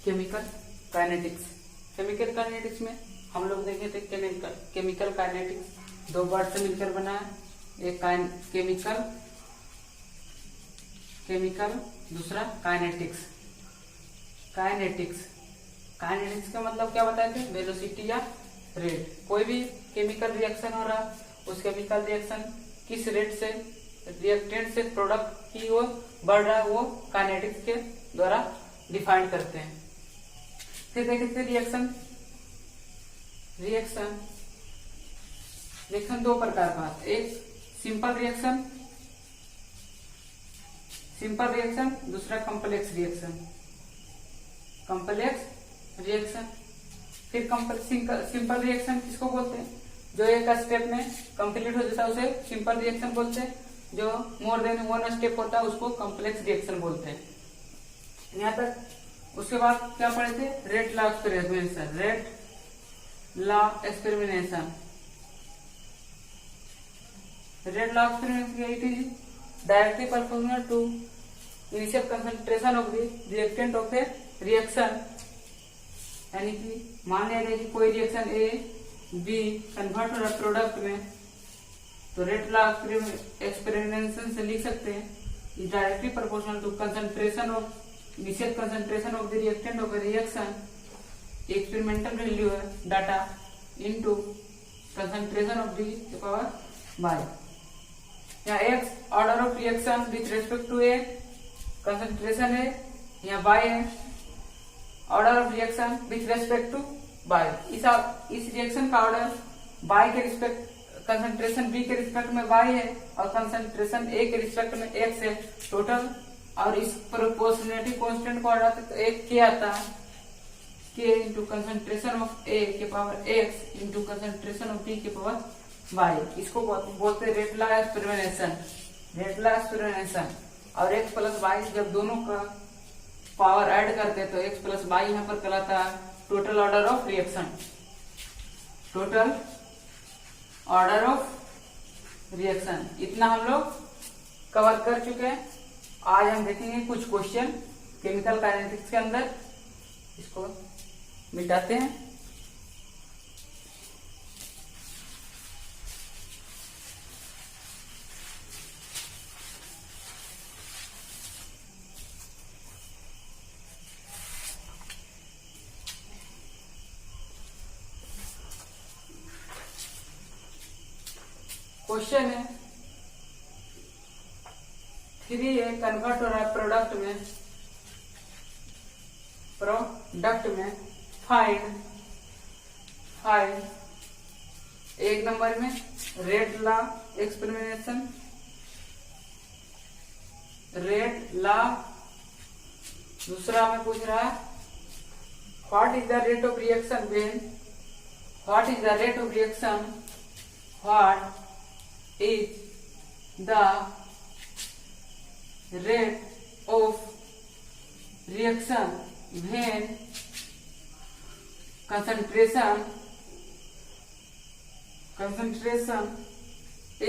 Chemical kinetics. Chemical kinetics में हम लोग देखे थे केमिकल काइनेटिक्स दो वर्ड से मिलकर बना है, एक केमिकल दूसरा काइनेटिक्स। काइनेटिक्स का मतलब क्या बताए थे, वेलोसिटी या रेट। कोई भी केमिकल रिएक्शन हो रहा, उस केमिकल रिएक्शन किस रेट से रिएक्टेंट से प्रोडक्ट की ओर बढ़ रहा है, वो काइनेटिक्स के द्वारा डिफाइन करते हैं। फिर देखते रिएक्शन दो प्रकार का, एक सिंपल रिएक्शन दूसरा कॉम्प्लेक्स रिएक्शन। फिर सिंपल रिएक्शन किसको बोलते हैं, जो एक स्टेप में कंप्लीट हो जाता है उसे सिंपल रिएक्शन बोलते हैं, जो मोर देन वन स्टेप होता है उसको कॉम्प्लेक्स रिएक्शन बोलते हैं। यहाँ तक उसके बाद क्या पढ़े थे, rate law experimentation. It is directly proportional to initial concentration of the reactant of a reaction. यानी कि मान लिया जाए कि कोई रिएक्शन ए बी कन्वर्ट हो रहा है प्रोडक्ट में, तो रेट लॉ एक्सपेरिमेंटेशन से लिख सकते हैं, is directly proportional to initial concentration of the reactant of a reaction. Experimental value है data into concentration of the power y. यहाँ x order of reaction with respect to A concentration है, यहाँ y है order of reaction with respect to y. इस reaction का order y के respect concentration B के respect में y है और कंसंट्रेशन ए के रिस्पेक्ट में एक्स है टोटल। और इस प्रोपोर्शनलिटी कांस्टेंट को हटाते तो एक के आता है, K into concentration of A के power x into concentration of B के पावर बाय। इसको बोलते हैं रेट लॉ एक्सपेरिमेंटेशन। और एक्स प्लस बाई जब दोनों का पावर ऐड करते हैं तो एक्स प्लस बाई यहाँ पर कहलाता है टोटल ऑर्डर ऑफ रिएक्शन। इतना हम लोग कवर कर चुके हैं। आज हम देखेंगे कुछ क्वेश्चन केमिकल काइनेटिक्स के अंदर, इसको मिटाते हैं। क्वेश्चन है 3A कन्वर्ट हो रहा है प्रोडक्ट में फाइंड एक नंबर में रेट लॉ दूसरा में पूछ रहा है what is the rate of reaction what is the rate of reaction when concentration A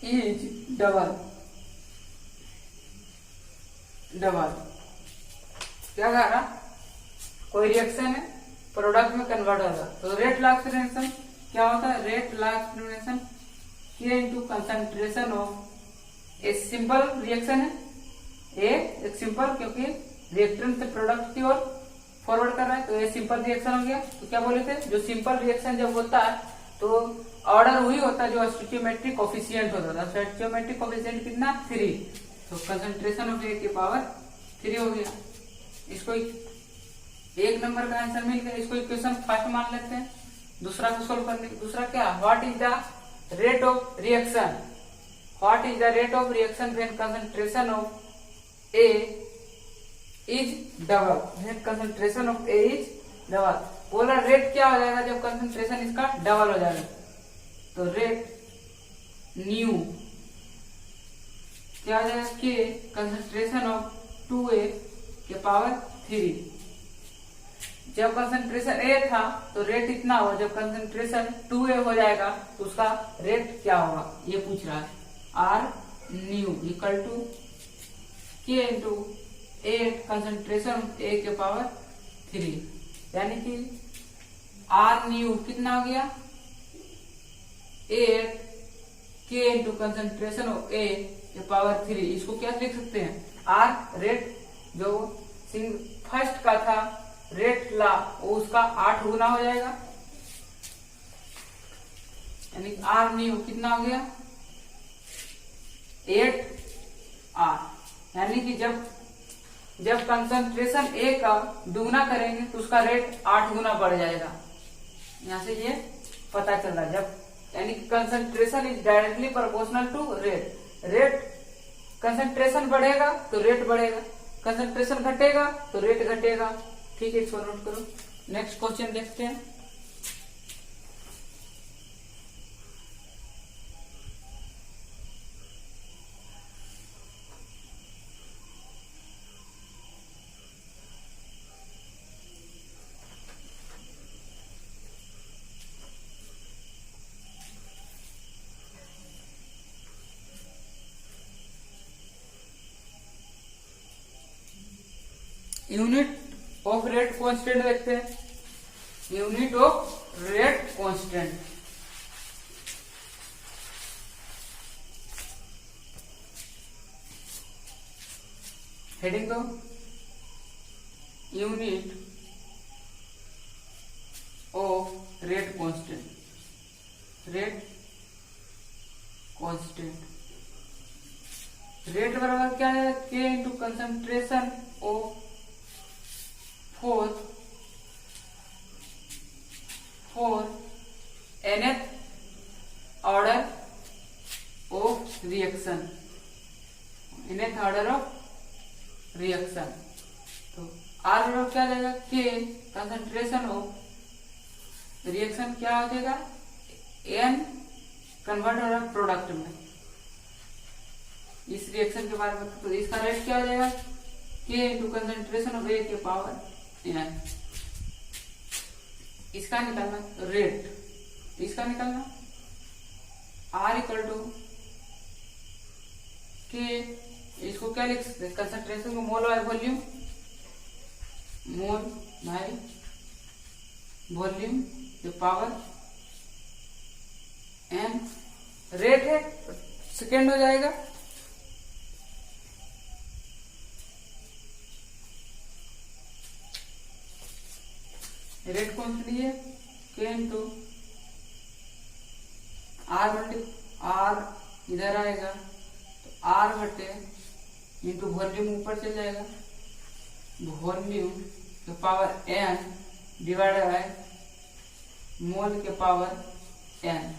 is double। क्या कह रहा, कोई रिएक्शन है प्रोडक्ट में कन्वर्ट हो रहा, तो रेट लॉ एक्सपेरिमेंटेशन क्या होता है, rate law experimentation K into concentration of a simple reaction है, एक सिंपल क्योंकि रिएक्टेंट से प्रोडक्ट की ओर फॉरवर्ड कर रहा है, तो ये सिंपल रिएक्शन हो गया। तो क्या बोले थे, जो सिंपल रिएक्शन जब होता है तो ऑर्डर वही होता है जो स्टोइकियोमेट्रिक कोफिशिएंट होता था। स्टोइकियोमेट्रिक कोफिशिएंट कितना 3, तो कंसंट्रेशन ऑफ ए की पावर 3 हो गया। इसको एक नंबर का आंसर मिल गया। इसको इक्वेशन फर्स्ट मान लेते हैं, दूसरा को सोल्व करने। दूसरा क्या, what is the rate of reaction when concentration of A is double, concentration of A is double. बोला रेट क्या हो जाएगा जब कंसंट्रेशन इसका डबल हो जाएगा, तो रेट न्यू क्या हो जाएगा, K कंसंट्रेशन ऑफ 2A के पावर 3। जब कंसंट्रेशन A था तो रेट इतना होगा, जब कंसंट्रेशन 2A हो जाएगा तो उसका रेट क्या होगा, ये पूछ रहा है। R new equal to K into 8 concentration A के पावर 3, यानी कि आर न्यू कितना हो गया 8 के इंटू कंसंट्रेशन ऑफ ए के पावर 3। इसको क्या लिख सकते हैं आर रेट, जो फर्स्ट का था रेट ला वो उसका 8 गुना हो जाएगा, यानी आर न्यू कितना हो गया 8 आर, यानी कि जब कंसंट्रेशन ए का दुगना करेंगे तो उसका रेट 8 गुना बढ़ जाएगा। यहां से ये पता चल रहा है, जब यानी कि concentration is directly proportional to rate concentration बढ़ेगा तो रेट बढ़ेगा, कंसंट्रेशन घटेगा तो रेट घटेगा। ठीक है, इसको नोट करो। नेक्स्ट क्वेश्चन देखते हैं। यूनिट ऑफ रेट कांस्टेंट देखते हैं। Unit of rate constant, heading दो unit of rate constant, rate constant rate बराबर क्या है K into concentration of for nth order of reaction, nth order of reaction. तो R बराबर क्या जाएगा के कंसंट्रेशन ऑफ रिएक्शन क्या हो जाएगा एन कन्वर्ट हो रहा है प्रोडक्ट में, इस रिएक्शन के बारे में। तो इसका रेट क्या हो जाएगा के इंटू कंसंट्रेशन ऑफ ए के पावर एन। इसका निकालना रेट, इसका निकालना आर इक्वल टू के, इसको क्या लिख सकते हैं कंसंट्रेशन को mole by volume, mole by volume के पावर एन। रेट है सेकेंड हो जाएगा, रेट कौन सी है के इंटू आर बटे आर इधर आएगा तो आर बटे इंटू वॉल्यूम ऊपर चल जाएगा, वॉल्यूम के power n divided by mole के पावर एन।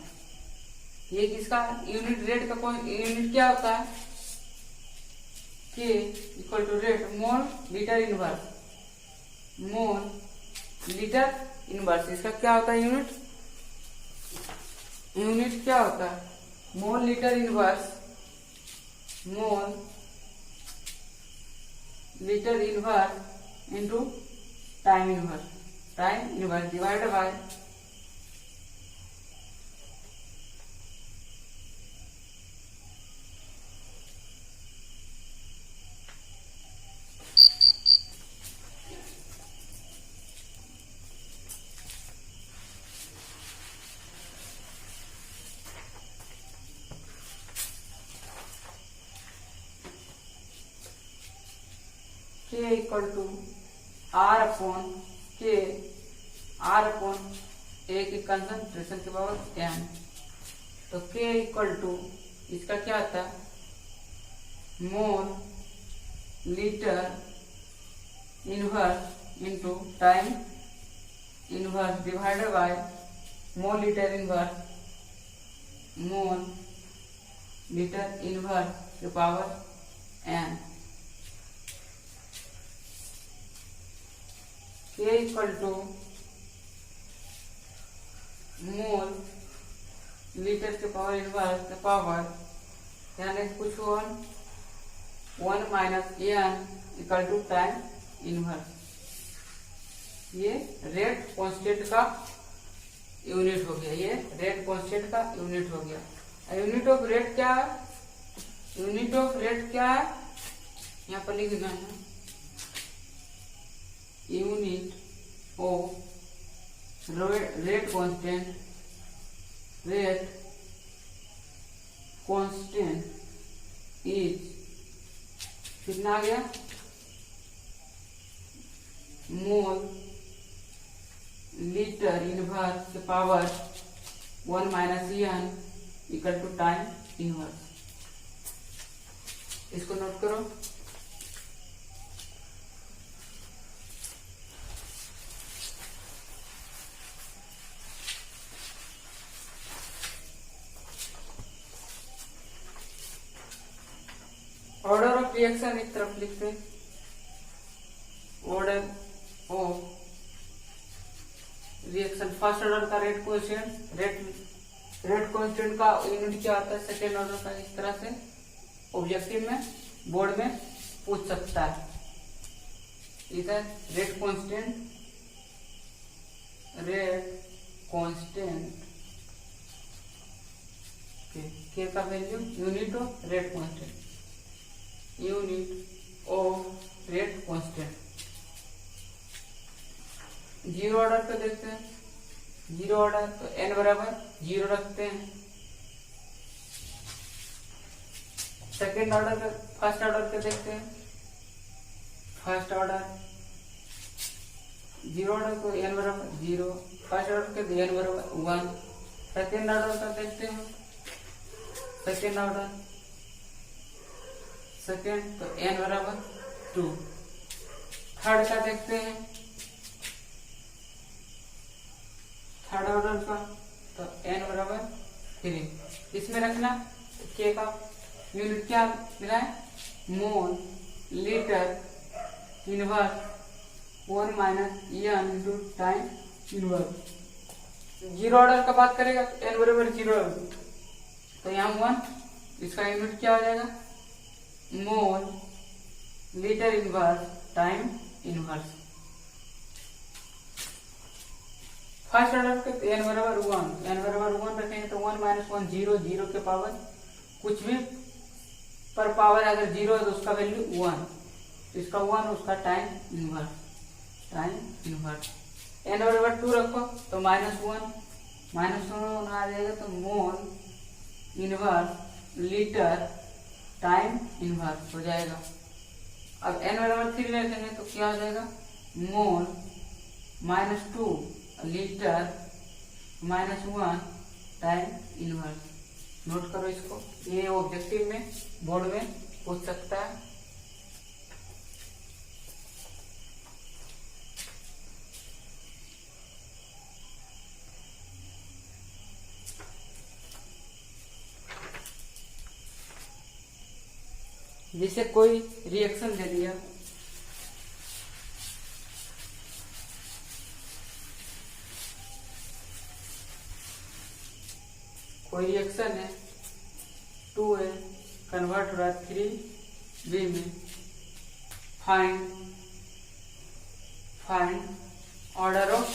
ये किसका यूनिट रेट का कौन यूनिट क्या होता है k equal to rate mole litre inverse, mole litre inverse. इसका क्या होता है यूनिट, यूनिट क्या होता है mole litre inverse, mole litre inverse into time inverse, time inverse divided by k equal to r upon k, r upon A की concentration के power N. तो के इक्वल टू इसका क्या आता है mole litre inverse into time inverse divided by mole litre inverse, mole litre inverse के power n. K equal to mole litre के पावर इनवर्स के पावर यानी कुछ one minus n equal to time inverse. ये rate constant का unit हो गया, ये रेट कांस्टेंट का यूनिट हो गया। यूनिट ऑफ रेट क्या है, यूनिट ऑफ रेट क्या है यहाँ पर लिख देना है unit of rate constant is कितना आ गया mole litre inverse power 1 minus n equal to time inverse. इसको नोट करो। ऑर्डर ऑफ रिएक्शन एक तरफ लिखते हैं, order of reaction first order का रेट कांस्टेंट का यूनिट क्या आता है, सेकेंड ऑर्डर का। इस तरह से ऑब्जेक्टिव में बोर्ड में पूछ सकता है। इधर रेट कांस्टेंट के का value unit of rate constant, unit of rate constant. Zero order पे देखते हैं, जीरो ऑर्डर तो n बराबर 0 रखते हैं। सेकेंड ऑर्डर पे, फर्स्ट ऑर्डर पे देखते हैं, फर्स्ट ऑर्डर जीरो ऑर्डर को n बराबर 0, फर्स्ट ऑर्डर के n बराबर 1। सेकेंड ऑर्डर का देखते हैं, सेकेंड ऑर्डर सेकेंड तो n बराबर 2। थर्ड का देखते हैं, थर्ड ऑर्डर का तो n बराबर 3। इसमें रखना k का यूनिट क्या मिला है, mole litre inverse 1 minus n into time inverse. Zero order का बात करेगा तो n बराबर 0 तो यहाँ 1, इसका यूनिट क्या हो जाएगा, मोल litre inverse time inverse. First order के n बराबर 1, n बराबर 1 रखेंगे तो 1 माइनस 1 0, 0 के पावर कुछ भी पर पावर अगर 0 है तो उसका वैल्यू 1, इसका 1 उसका time inverse, time inverse. n बराबर 2 रखो तो माइनस 1 आ जाएगा तो mole inverse litre time inverse हो जाएगा। अब n बराबर 3 रखेंगे तो क्या हो जाएगा, मोल -2 लीटर -1 टाइम इनवर्स। नोट करो इसको, ये ऑब्जेक्टिव में बोर्ड में पूछ सकता है। जैसे कोई रिएक्शन दे दिया, कोई रिएक्शन है 2A कन्वर्ट हो रहा है 3B में, find order of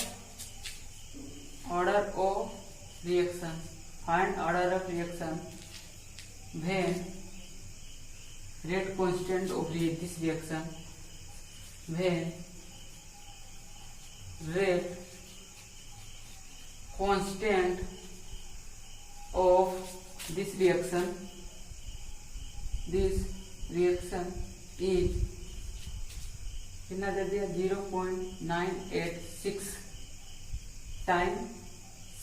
reaction, find order of reaction when rate constant of this reaction, when rate constant of this reaction is कितना दे दिया, 0.986 टाइम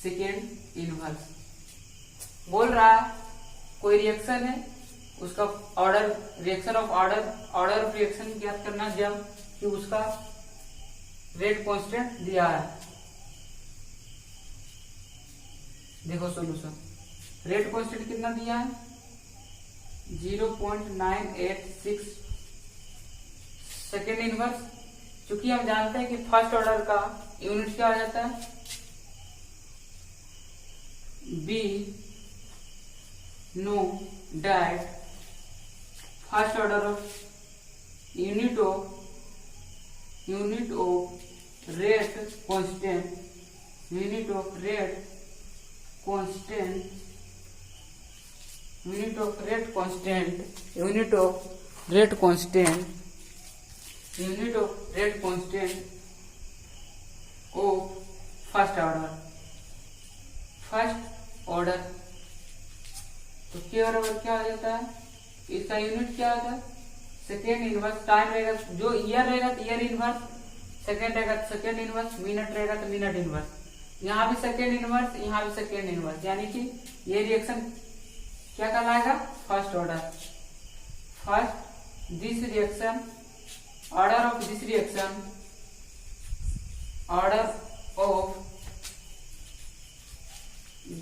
सेकेंड इनवर्स। बोल रहा कोई रिएक्शन है, उसका order reaction of order of reaction ज्ञात करना जब कि उसका रेट कांस्टेंट दिया है। देखो सॉल्यूशन, रेट कांस्टेंट कितना दिया है, 0.986 सेकेंड इनवर्स। चूंकि हम जानते हैं कि फर्स्ट ऑर्डर का यूनिट क्या आ जाता है, be know that first order of unit of rate constant unit of rate rate constant of first order. तो के बराबर क्या हो जाता है, इसका यूनिट क्या होता है, सेकेंड इनवर्स। टाइम रहेगा जो ईयर रहेगा तो ईयर इनवर्स, सेकेंड रहेगा तो सेकेंड इनवर्स, मिनट रहेगा तो मिनट इनवर्स। यहाँ भी सेकेंड इनवर्स, यहाँ भी सेकेंड इनवर्स, यानी कि ये रिएक्शन क्या कहलाएगा, first order. First this reaction, order of this reaction, order of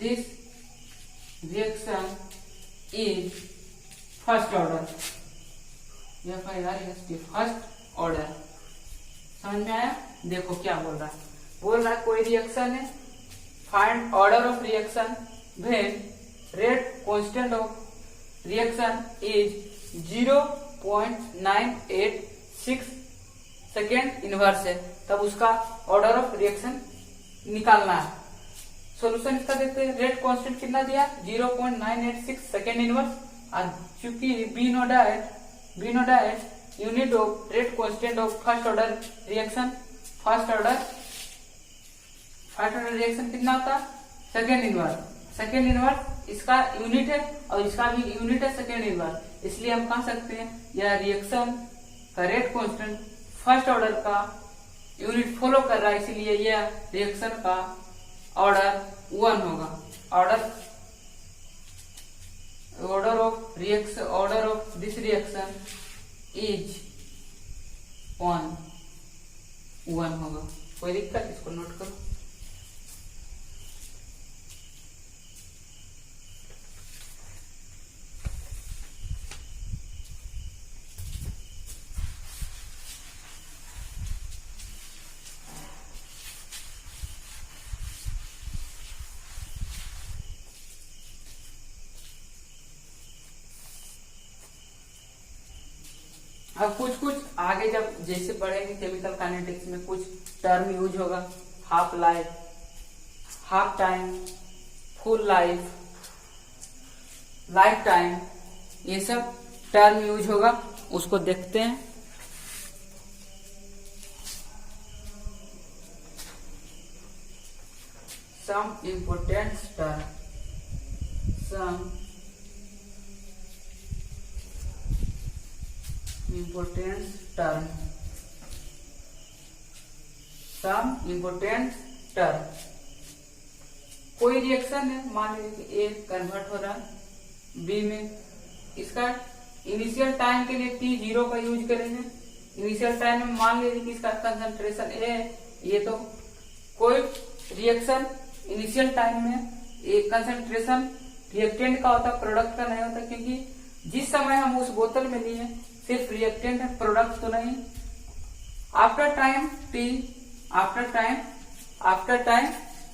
this reaction is first order. First order, समझ में आया। देखो क्या बोल रहा है, बोल रहा है कोई रिएक्शन है, find order of reaction when rate constant of reaction is 0.986 second inverse है, तब उसका ऑर्डर ऑफ रिएक्शन निकालना है। सॉल्यूशन इसका देखते हैं। रेट कांस्टेंट कितना दिया, 0.986 सेकेंड इनवर्स, और चूंकि we know that unit of rate constant of first order reaction, first order reaction कितना होता है, सेकेंड इनवर्स। सेकेंड इनवर्स इसका यूनिट है और इसका भी यूनिट है सेकेंड इनवर्स, इसलिए हम कह सकते हैं यह रिएक्शन का रेट कांस्टेंट फर्स्ट ऑर्डर का यूनिट फॉलो कर रहा है, इसीलिए यह रिएक्शन का ऑर्डर 1 होगा। Order of this reaction is 1 होगा। कोई दिक्कत, इसको नोट करो। अब कुछ आगे जब जैसे पढ़ेंगे केमिकल काइनेटिक्स में कुछ टर्म यूज होगा, half life, half time, full life, life time, ये सब टर्म यूज होगा, उसको देखते हैं। Some important term, some important term. कोई रिएक्शन है, मान लीजिए ए कन्वर्ट हो रहा है बी में, इसका इनिशियल टाइम के लिए t0 का यूज करेंगे। इनिशियल टाइम में मान लीजिए कि इसका कंसंट्रेशन ए है, ये तो कोई रिएक्शन इनिशियल टाइम में एक कंसंट्रेशन रिएक्टेंट का होता, प्रोडक्ट का नहीं होता, क्योंकि जिस समय हम उस बोतल में लिए सिर्फ रिएक्टेंट है, प्रोडक्ट तो नहीं। आफ्टर टाइम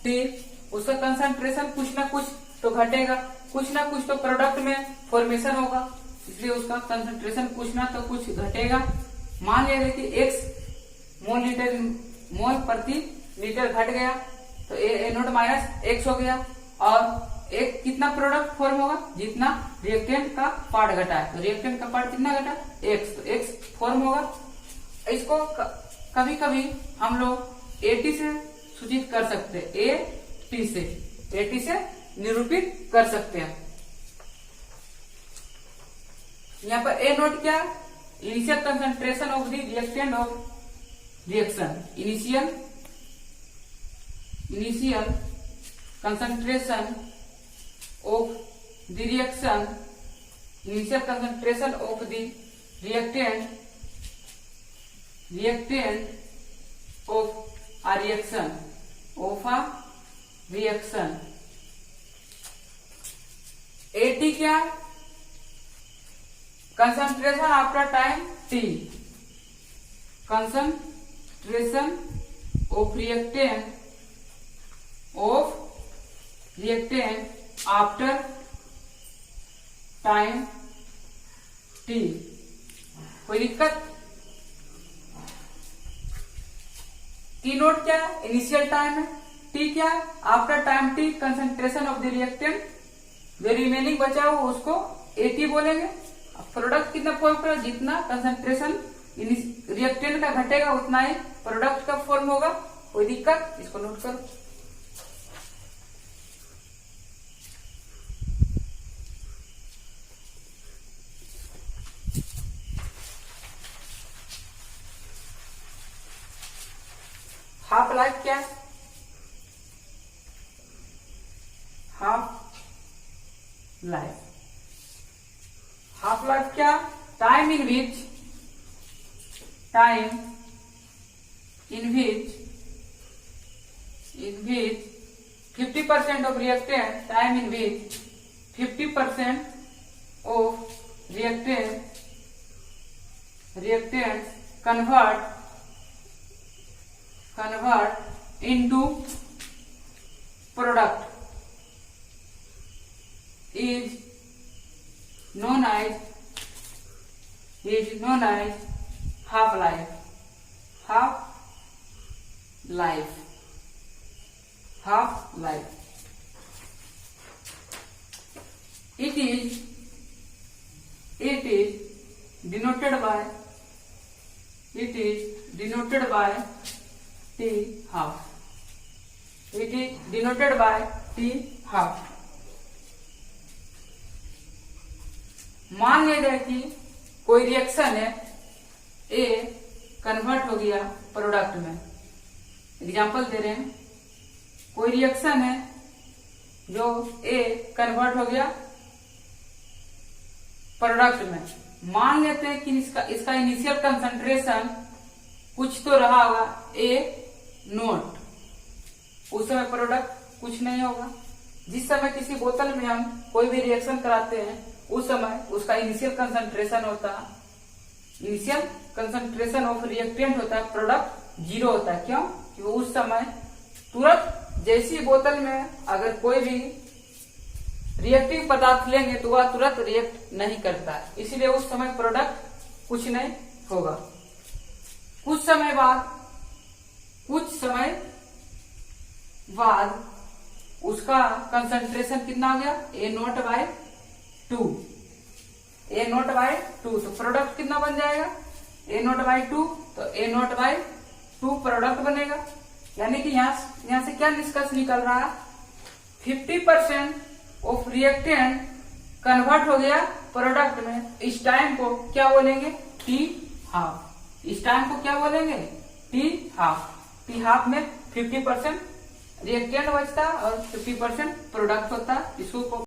टी उसका कंसंट्रेशन कुछ ना कुछ तो घटेगा, कुछ ना कुछ तो प्रोडक्ट में फॉर्मेशन होगा, इसलिए उसका कंसंट्रेशन कुछ ना तो कुछ घटेगा। मान लीजिए कि x मोल प्रति लीटर घट गया तो ए नोट माइनस x हो गया, और एक कितना प्रोडक्ट फॉर्म होगा, जितना रिएक्टेंट का पार्ट घटा है, तो रिएक्टेंट का पार्ट कितना घटा, x, तो x फॉर्म होगा। इसको कभी कभी हम लोग एटी से सूचित कर सकते हैं, एटी से निरूपित कर सकते हैं। यहाँ पर ए नोट क्या, initial concentration of the reactant of reaction, initial concentration of the reaction, initial concentration of the reactant of a reaction, AT क्या, concentration after time T, concentration of reactant after time T. कोई दिक्कत, T note क्या है, initial time है, T क्या, after time T, concentration of the reactant, जो remaining बचा हो उसको एटी बोलेंगे। प्रोडक्ट कितना फॉर्म करेगा, जितना कंसंट्रेशन रिएक्टेंट का घटेगा उतना ही प्रोडक्ट का फॉर्म होगा। कोई दिक्कत? इसको नोट करो। हाफ लाइफ क्या है? हाफ लाइफ क्या? Time in which 50% of reactant, time in which 50% of reactants convert into product is known as half life. It is denoted by T half. It is denoted by T half. मान लिया जाए कि कोई reaction है, ए convert हो गया product में। Example दे रहे हैं, कोई रिएक्शन है जो ए कन्वर्ट हो गया प्रोडक्ट में। मान लेते हैं कि इसका इनिशियल कंसंट्रेशन कुछ तो रहा होगा ए नोट, उस समय प्रोडक्ट कुछ नहीं होगा। जिस समय किसी बोतल में हम कोई भी रिएक्शन कराते हैं उस समय उसका इनिशियल कंसंट्रेशन ऑफ रिएक्टेंट होता है, प्रोडक्ट 0 होता है। क्यों? क्योंकि उस समय तुरंत जैसी बोतल में अगर कोई भी रिएक्टिव पदार्थ लेंगे तो वह तुरंत रिएक्ट नहीं करता है, इसलिए उस समय प्रोडक्ट कुछ नहीं होगा। कुछ समय बाद उसका कंसंट्रेशन कितना हो गया? A0/2। तो प्रोडक्ट कितना बन जाएगा? A0/2। तो A0/2 प्रोडक्ट बनेगा। यानी कि यहाँ से क्या निष्कर्ष निकल रहा है? 50% ऑफ रिएक्टेंट कन्वर्ट हो गया प्रोडक्ट में। इस टाइम को क्या बोलेंगे? T half. इस टाइम को क्या बोलेंगे? T half. T हाफ में 50% रिएक्टेंट बचता और 50% प्रोडक्ट होता। इसको